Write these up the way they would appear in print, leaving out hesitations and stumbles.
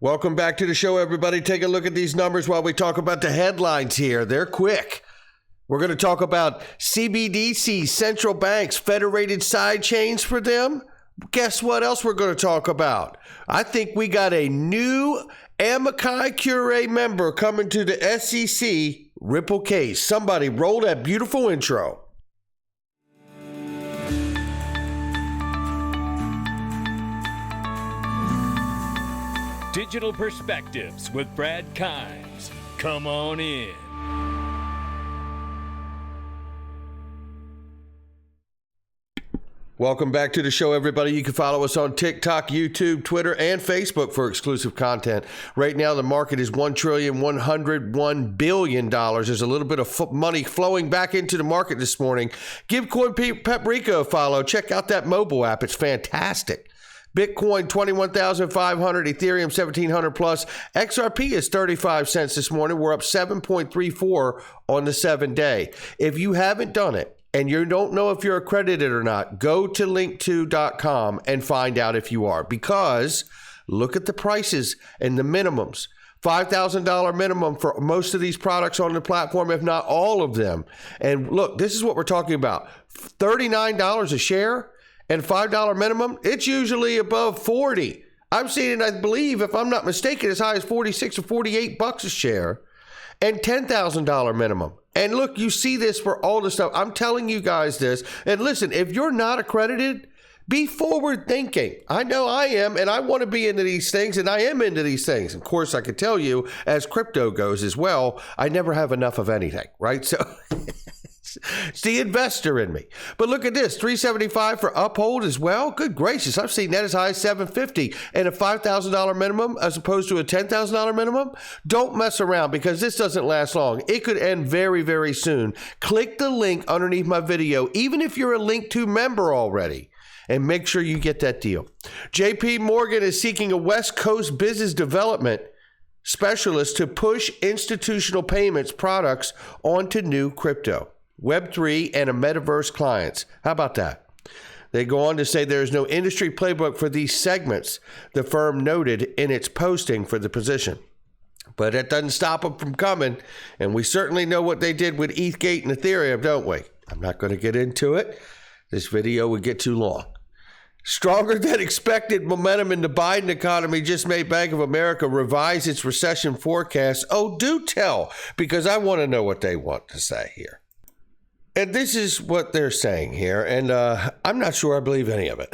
Welcome back to the show, everybody. Take a look at these numbers while we talk about the headlines here. They're quick. We're going to talk about CBDC, central banks, federated sidechains for them. Guess what else we're going to talk about? I think we got a new Amici Cure member coming to the SEC Ripple case. Somebody roll that beautiful intro. Digital Perspectives with Brad Kimes. Come on in. Welcome back to the show, everybody. You can follow us on TikTok, YouTube, Twitter, and Facebook for exclusive content. Right now, the market is $1,101 billion. There's a little bit of money flowing back into the market this morning. Give Coin Paprika a follow. Check out that mobile app. It's fantastic. Bitcoin, 21,500, Ethereum, 1,700 plus. XRP is 35 cents this morning. We're up 7.34 on the 7-day. If you haven't done it and you don't know if you're accredited or not, go to link2.com and find out if you are, because look at the prices and the minimums. $5,000 minimum for most of these products on the platform, if not all of them. And look, this is what we're talking about. $39 a share. And $5 minimum, it's usually above 40. I've seen it, I believe, if I'm not mistaken, as high as 46 or 48 bucks a share, and $10,000 minimum. And look, you see this for all the stuff. I'm telling you guys this. And listen, if you're not accredited, be forward thinking. I know I am, and I want to be into these things, and I am into these things. Of course, I can tell you, as crypto goes as well, I never have enough of anything, right? So it's the investor in me. But look at this, $375 for Uphold as well. Good gracious, I've seen that as high as $750 and a $5,000 minimum as opposed to a $10,000 minimum. Don't mess around, because this doesn't last long. It could end very, very soon. Click the link underneath my video, even if you're a Link2 member already, and make sure you get that deal. JPMorgan is seeking a West Coast business development specialist to push institutional payments products onto new crypto, Web3, and a metaverse clients. How about that? They go on to say there is no industry playbook for these segments, the firm noted in its posting for the position. But that doesn't stop them from coming, and we certainly know what they did with ETHgate and Ethereum, don't we? I'm not going to get into it. This video would get too long. Stronger than expected momentum in the Biden economy just made Bank of America revise its recession forecast. Oh, do tell, because I want to know what they want to say here. And this is what they're saying here, and I'm not sure I believe any of it.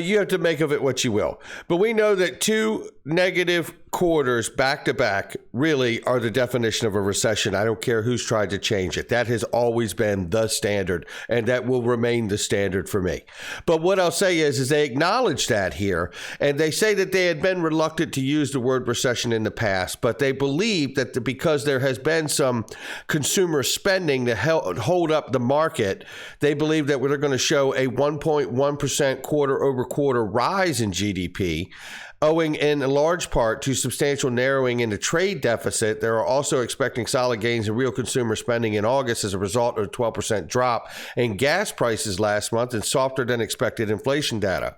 You have to make of it what you will. But we know that two negative quarters back to back really are the definition of a recession. I don't care who's tried to change it. That has always been the standard, and that will remain the standard for me. But what I'll say is they acknowledge that here, and they say that they had been reluctant to use the word recession in the past, but they believe that because there has been some consumer spending to hold up the market, they believe that we're going to show a 1.1% quarter over quarter rise in GDP. Owing in large part to substantial narrowing in the trade deficit. They're also expecting solid gains in real consumer spending in August as a result of a 12% drop in gas prices last month and softer than expected inflation data.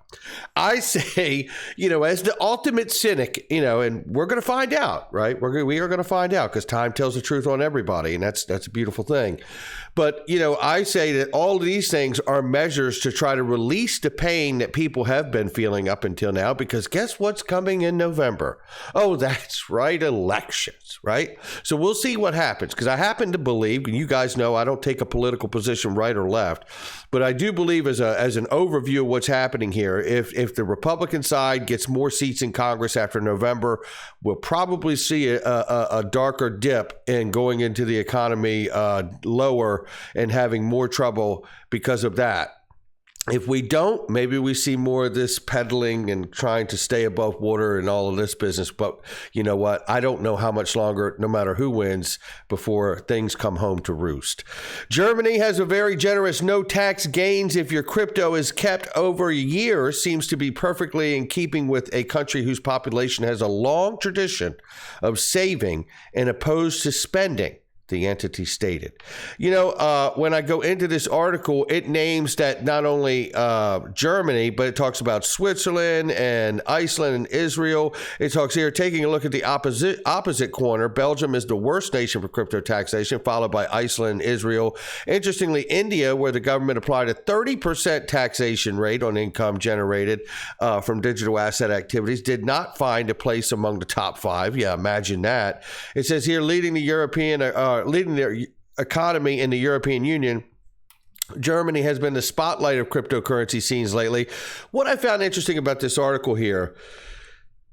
I say, as the ultimate cynic, and we're going to find out, right? We are going to find out, because time tells the truth on everybody, and that's a beautiful thing. But, I say that all of these things are measures to try to release the pain that people have been feeling up until now, because guess what's coming in November? Oh, that's right, elections, right? So we'll see what happens, because I happen to believe, and you guys know I don't take a political position right or left, but I do believe as an overview of what's happening here, if the Republican side gets more seats in Congress after November, we'll probably see a darker dip in going into the economy lower and having more trouble because of that. If we don't, maybe we see more of this peddling and trying to stay above water and all of this business. But you know what? I don't know how much longer, no matter who wins, before things come home to roost. Germany has a very generous no tax gains if your crypto is kept over a year. Seems to be perfectly in keeping with a country whose population has a long tradition of saving and opposed to spending. the entity stated. When I go into this article, it names that not only Germany, but it talks about Switzerland and Iceland and Israel. It talks here, taking a look at the opposite corner, Belgium is the worst nation for crypto taxation, followed by Iceland and Israel. Interestingly, India, where the government applied a 30% taxation rate on income generated from digital asset activities, did not find a place among the top 5. Yeah, imagine that. It says here, leading their economy in the European Union, Germany has been the spotlight of cryptocurrency scenes lately. What I found interesting about this article here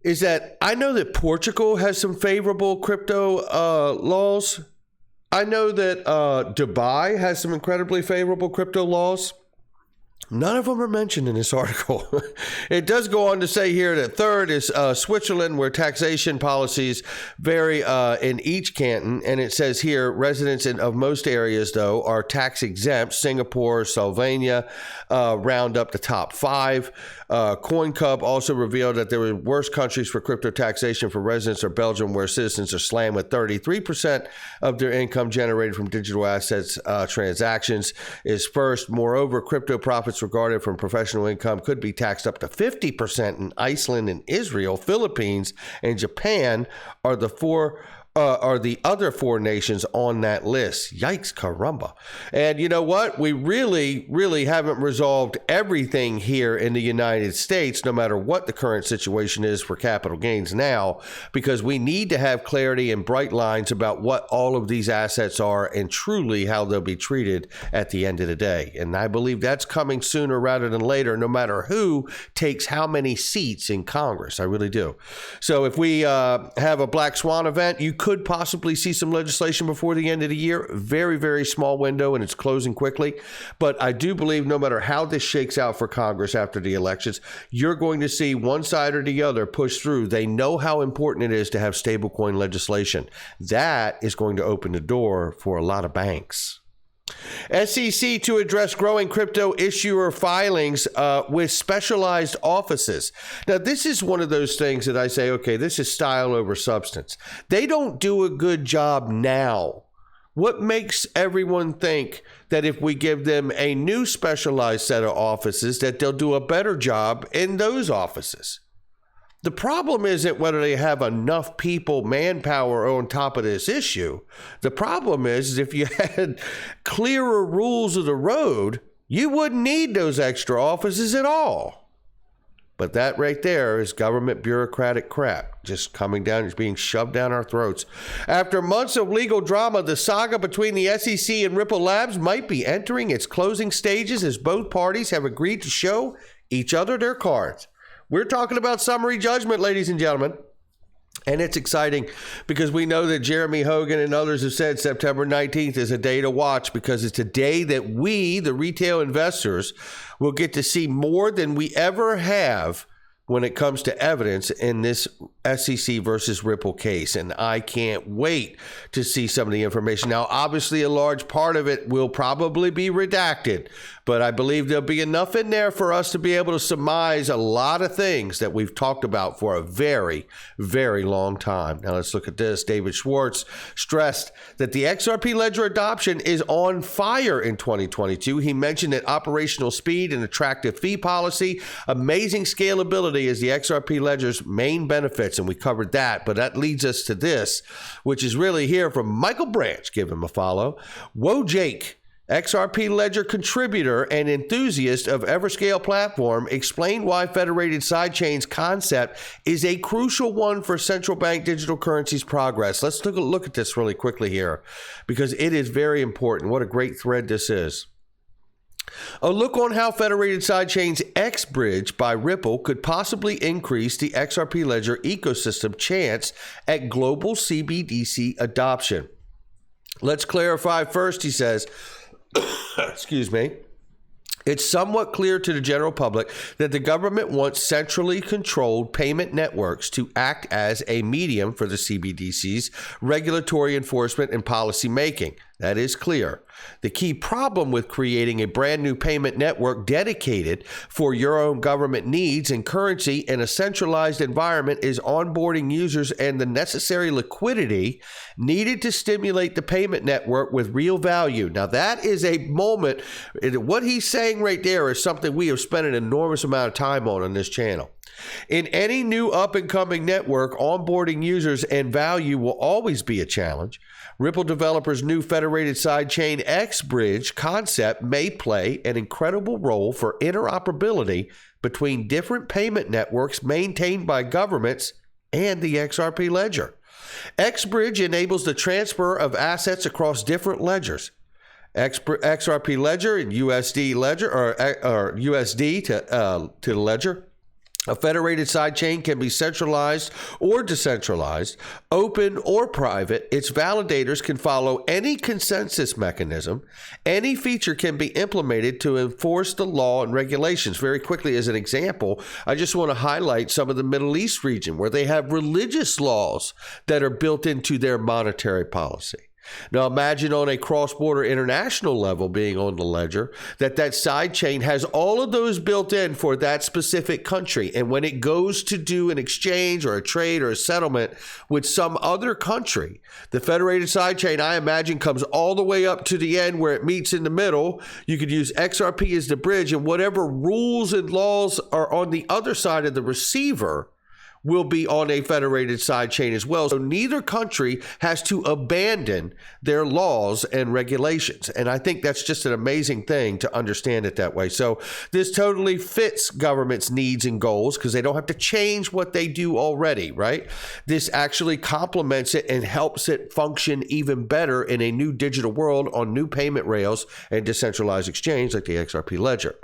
is that I know that Portugal has some favorable crypto laws. I know that Dubai has some incredibly favorable crypto laws. None of them are mentioned in this article. It does go on to say here that third is Switzerland, where taxation policies vary in each canton. And it says here, residents of most areas, though, are tax exempt. Singapore, Slovenia round up the top 5. CoinCub also revealed that there were worse countries for crypto taxation for residents are Belgium, where citizens are slammed with 33% of their income generated from digital assets transactions is first. Moreover, crypto profits regarded from professional income could be taxed up to 50% in Iceland and Israel. Philippines and Japan are the other 4 nations on that list. Yikes, caramba. And you know what? We really haven't resolved everything here in the United States, no matter what the current situation is for capital gains now, because we need to have clarity and bright lines about what all of these assets are and truly how they'll be treated at the end of the day. And I believe that's coming sooner rather than later, no matter who takes how many seats in Congress. I really do. So if we have a black swan event, you could possibly see some legislation before the end of the year. Very, very small window, and it's closing quickly. But I do believe no matter how this shakes out for Congress after the elections, you're going to see one side or the other push through. They know how important it is to have stablecoin legislation. That is going to open the door for a lot of banks. SEC to address growing crypto issuer filings with specialized offices. Now, this is one of those things that I say, okay, this is style over substance. They don't do a good job now. What makes everyone think that if we give them a new specialized set of offices, that they'll do a better job in those offices? The problem isn't whether they have enough people, manpower on top of this issue. The problem is if you had clearer rules of the road, you wouldn't need those extra offices at all. But that right there is government bureaucratic crap just coming down, just being shoved down our throats. After months of legal drama, the saga between the SEC and Ripple Labs might be entering its closing stages as both parties have agreed to show each other their cards. We're talking about summary judgment, ladies and gentlemen. And it's exciting because we know that Jeremy Hogan and others have said September 19th is a day to watch, because it's a day that we, the retail investors, will get to see more than we ever have when it comes to evidence in this SEC versus Ripple case. And I can't wait to see some of the information. Now, obviously, a large part of it will probably be redacted, but I believe there'll be enough in there for us to be able to surmise a lot of things that we've talked about for a very, very long time. Now, let's look at this. David Schwartz stressed that the XRP Ledger adoption is on fire in 2022. He mentioned that operational speed and attractive fee policy, amazing scalability is the XRP Ledger's main benefits, and we covered that. But that leads us to this, which is really here from Michael Branch. Give him a follow. Whoa, Jake. XRP Ledger contributor and enthusiast of Everscale platform explained why Federated Sidechains concept is a crucial one for central bank digital currencies progress. Let's take a look at this really quickly here, because it is very important. What a great thread this is. A look on how Federated Sidechains X Bridge by Ripple could possibly increase the XRP Ledger ecosystem chance at global CBDC adoption. Let's clarify first, he says, excuse me. It's somewhat clear to the general public that the government wants centrally controlled payment networks to act as a medium for the CBDC's regulatory enforcement and policy making. That is clear. The key problem with creating a brand new payment network dedicated for your own government needs and currency in a centralized environment is onboarding users and the necessary liquidity needed to stimulate the payment network with real value. Now, that is a moment. What he's saying right there is something we have spent an enormous amount of time on this channel. In any new up-and-coming network, onboarding users and value will always be a challenge. Ripple developers' new federated sidechain XBridge concept may play an incredible role for interoperability between different payment networks maintained by governments and the XRP ledger. XBridge enables the transfer of assets across different ledgers. XRP ledger and USD ledger or USD to the ledger. A federated sidechain can be centralized or decentralized, open or private. Its validators can follow any consensus mechanism. Any feature can be implemented to enforce the law and regulations. Very quickly, as an example, I just want to highlight some of the Middle East region where they have religious laws that are built into their monetary policy. Now imagine on a cross-border international level being on the ledger that sidechain has all of those built in for that specific country. And when it goes to do an exchange or a trade or a settlement with some other country, the federated sidechain, I imagine, comes all the way up to the end where it meets in the middle. You could use XRP as the bridge, and whatever rules and laws are on the other side of the receiver will be on a federated sidechain as well. So neither country has to abandon their laws and regulations. And I think that's just an amazing thing to understand it that way. So this totally fits government's needs and goals because they don't have to change what they do already, right? This actually complements it and helps it function even better in a new digital world on new payment rails and decentralized exchange like the XRP ledger.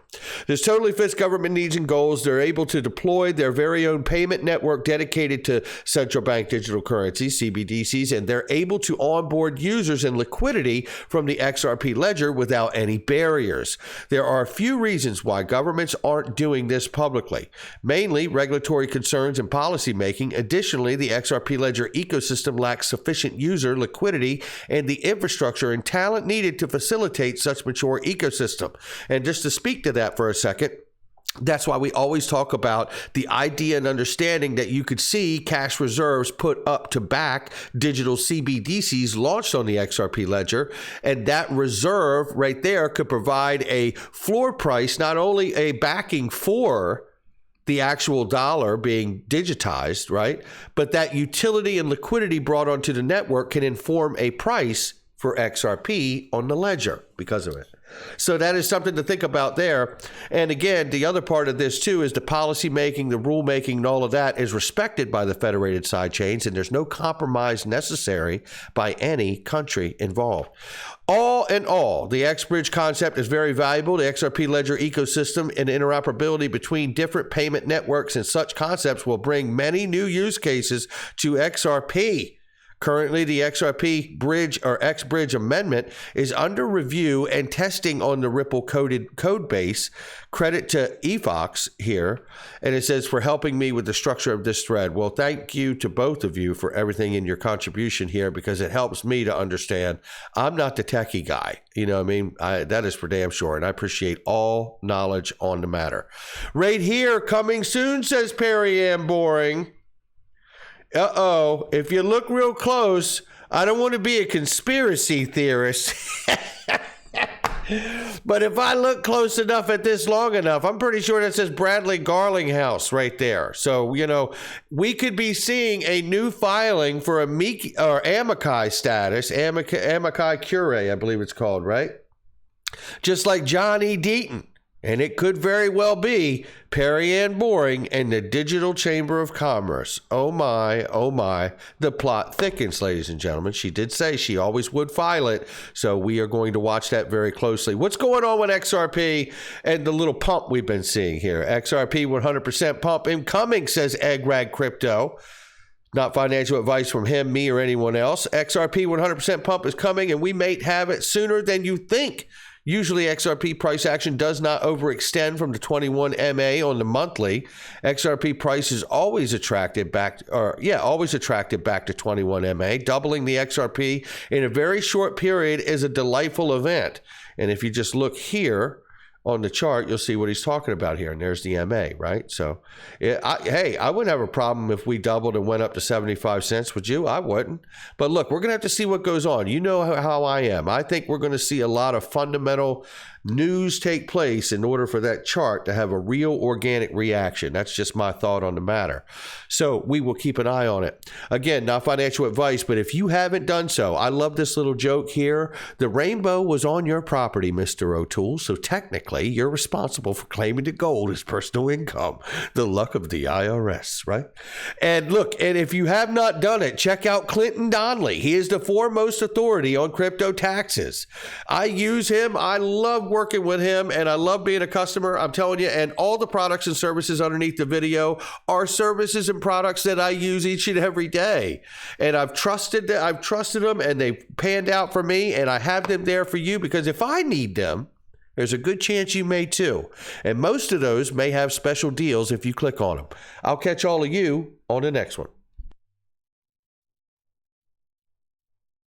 This totally fits government needs and goals. They're able to deploy their very own payment network dedicated to central bank digital currencies, CBDCs, and they're able to onboard users and liquidity from the XRP ledger without any barriers. There are a few reasons why governments aren't doing this publicly, mainly regulatory concerns and policy making. Additionally, the XRP ledger ecosystem lacks sufficient user liquidity and the infrastructure and talent needed to facilitate such mature ecosystem. And just to speak to that for a second, that's why we always talk about the idea and understanding that you could see cash reserves put up to back digital CBDCs launched on the XRP ledger. And that reserve right there could provide a floor price, not only a backing for the actual dollar being digitized, right? But that utility and liquidity brought onto the network can inform a price for XRP on the ledger because of it. So that is something to think about there. And again, the other part of this too is the policy making, the rule making, and all of that is respected by the federated sidechains, and there's no compromise necessary by any country involved. All in all, the XBridge concept is very valuable. The XRP ledger ecosystem and interoperability between different payment networks and such concepts will bring many new use cases to XRP. Currently, the XRP bridge or XBridge amendment is under review and testing on the Ripple code base. Credit to EFOX here. And it says, for helping me with the structure of this thread. Well, thank you to both of you for everything in your contribution here because it helps me to understand. I'm not the techie guy. You know what I mean? That is for damn sure. And I appreciate all knowledge on the matter. Right here, coming soon, says Perry Ann Boring. Uh-oh, if you look real close, I don't want to be a conspiracy theorist, but if I look close enough at this long enough, I'm pretty sure that says Bradley Garlinghouse right there. So, you know, we could be seeing a new filing for Amici status, Amici Curiae, I believe it's called, right? Just like John E. Deaton. And it could very well be Perry Ann Boring and the Digital Chamber of Commerce. Oh my, the plot thickens, ladies and gentlemen. She did say she always would file it, so we are going to watch that very closely. What's going on with XRP and the little pump we've been seeing here? XRP 100% pump incoming, says Egg Rag Crypto. Not financial advice from him, me, or anyone else. XRP 100% pump is coming, and we may have it sooner than you think. Usually XRP price action does not overextend from the 21 MA on the monthly. XRP price is always attracted back to 21 MA. Doubling the XRP in a very short period is a delightful event. And if you just look here on the chart, you'll see what he's talking about here. And there's the MA, right? So, I wouldn't have a problem if we doubled and went up to 75 cents. Would you? I wouldn't. But look, we're going to have to see what goes on. You know how I am. I think we're going to see a lot of fundamental news take place in order for that chart to have a real organic reaction. That's just my thought on the matter. So we will keep an eye on it. Again, not financial advice, but if you haven't done so, I love this little joke here. The rainbow was on your property, Mr. O'Toole, so technically you're responsible for claiming the gold as personal income. The luck of the IRS, right? And look, and if you have not done it, check out Clinton Donnelly. He is the foremost authority on crypto taxes. I use him. I love working with him, and I love being a customer. I'm telling you, and all the products and services underneath the video are services and products that I use each and every day. And I've trusted them, and they've panned out for me, and I have them there for you, because if I need them, there's a good chance you may too. And most of those may have special deals if you click on them. I'll catch all of you on the next one.